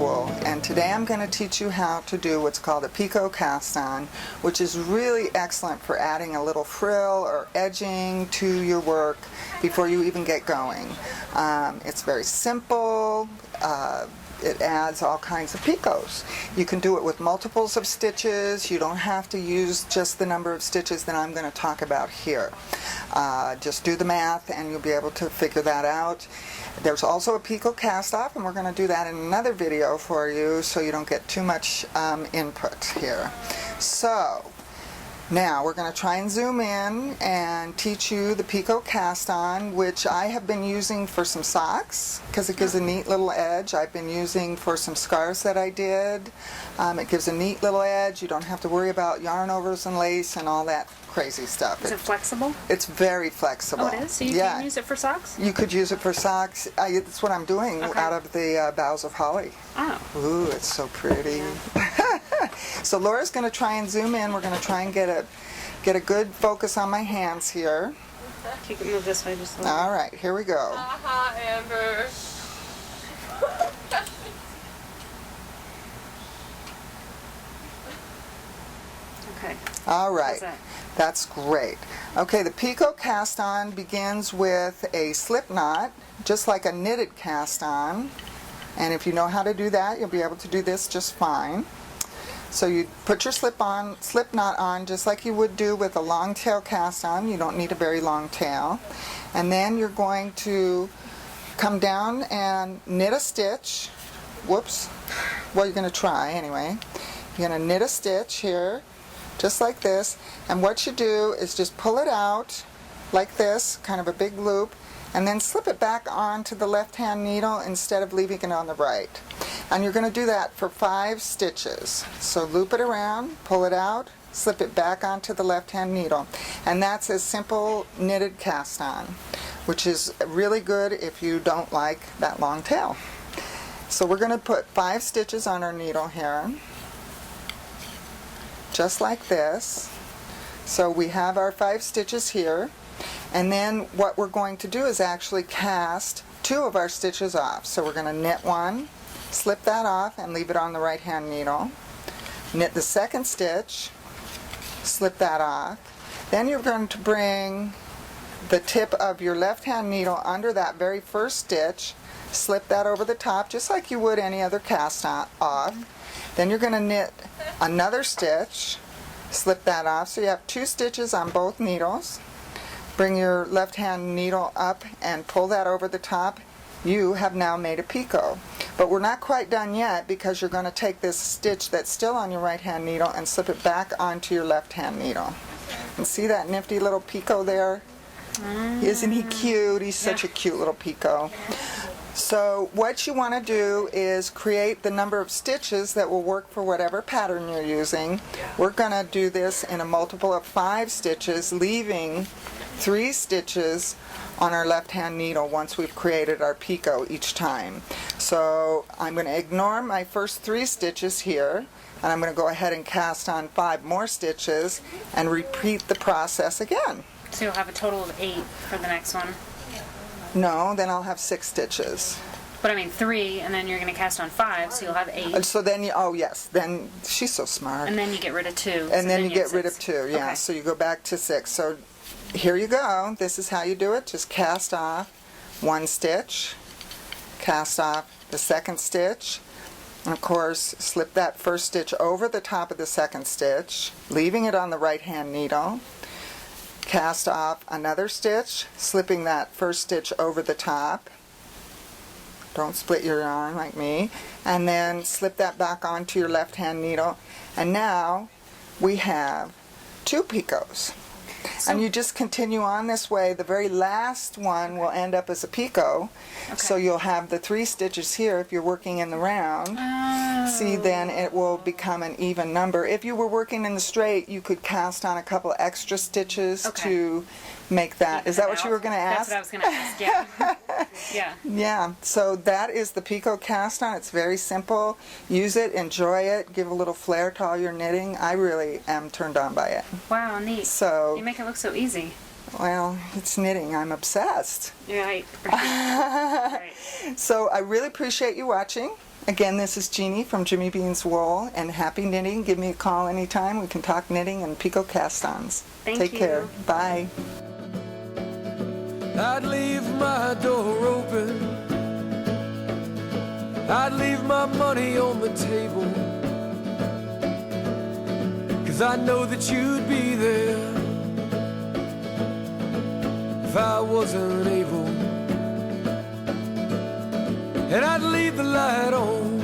wool, and today I'm going to teach you how to do what's called a Picot cast on, which is really excellent for adding a little frill or edging to your work before you even get going. It's very simple. It adds all kinds of picots. You can do it with multiples of stitches. You don't have to use just the number of stitches that I'm going to talk about here. Just do the math and you'll be able to figure that out. There's also a Picot cast off, and we're going to do that in another video for you so you don't get too much input here. So now we're going to try and zoom in and teach you the Picot cast on, which I have been using for some socks because it gives a neat little edge. I've been using for some scarves that I did. It gives a neat little edge. You don't have to worry about yarn overs and lace and all that crazy stuff. Is it flexible? It's very flexible. Oh, it is? So you can use it for socks? You could use it for socks. That's what I'm doing out of the boughs of holly. Oh. Ooh, it's so pretty. Yeah. So Laura's going to try and zoom in. We're going to try and get a good focus on my hands here. You can move this way just a little. All right, here we go. Amber. Okay. All right. That? That's great. Okay, the Picot cast on begins with a slip knot, just like a knitted cast on. And if you know how to do that, you'll be able to do this just fine. So you put your slip knot on just like you would do with a long tail cast on. You don't need a very long tail. And then you're going to come down and knit a stitch. Whoops. Well, you're going to try anyway. You're going to knit a stitch here, just like this. And what you do is just pull it out like this, kind of a big loop, and then slip it back onto the left-hand needle instead of leaving it on the right. And you're going to do that for 5 stitches. So loop it around, pull it out, slip it back onto the left-hand needle. And that's a simple knitted cast on, which is really good if you don't like that long tail. So we're going to put 5 stitches on our needle here, just like this. So we have our 5 stitches here. And then what we're going to do is actually cast 2 of our stitches off. So we're going to knit one, slip that off and leave it on the right hand needle. Knit the second stitch, slip that off. Then you're going to bring the tip of your left hand needle under that very first stitch, slip that over the top just like you would any other cast off. Then you're going to knit another stitch, slip that off. So you have 2 stitches on both needles. Bring your left hand needle up and pull that over the top. You have now made a picot. But we're not quite done yet because you're going to take this stitch that's still on your right hand needle and slip it back onto your left hand needle. And see that nifty little picot there? Isn't he cute? He's such a cute little picot. So what you want to do is create the number of stitches that will work for whatever pattern you're using. We're going to do this in a multiple of 5 stitches, leaving 3 stitches on our left hand needle once we've created our picot each time. So I'm going to ignore my first 3 stitches here, and I'm going to go ahead and cast on 5 more stitches and repeat the process again. So you'll have a total of 8 for the next one? No, then I'll have 6 stitches. But I mean 3, and then you're going to cast on 5, so you'll have 8. So then you, oh yes, then she's so smart. And then you get rid of 2. And so then you get rid of 6. 2, yeah. Okay. So you go back to 6. So here you go. This is how you do it. Just cast off 1 stitch, cast off the second stitch, and of course slip that first stitch over the top of the second stitch, leaving it on the right hand needle. Cast off another stitch, slipping that first stitch over the top. Don't split your yarn like me. And then slip that back onto your left hand needle. And now we have 2 picots. And you just continue on this way. The very last one will end up as a picot. Okay. So you'll have the 3 stitches here if you're working in the round. Oh. See, then it will become an even number. If you were working in the straight, you could cast on a couple extra stitches to make that. Is that what you were going to ask? That's what I was going to ask, yeah. Yeah, so that is the Picot cast on. It's very simple. Use it, enjoy it, give a little flair to all your knitting. I really am turned on by it. Wow, neat. So you make it look so easy. Well, it's knitting. I'm obsessed. Right. Right. So I really appreciate you watching. Again, this is Jeannie from Jimmy Bean's Wool, and happy knitting. Give me a call anytime. We can talk knitting and Picot cast-ons. Take care. Bye. I'd leave my door open, I'd leave my money on the table, 'cause I know that you'd be there if I wasn't able. And I'd leave the light on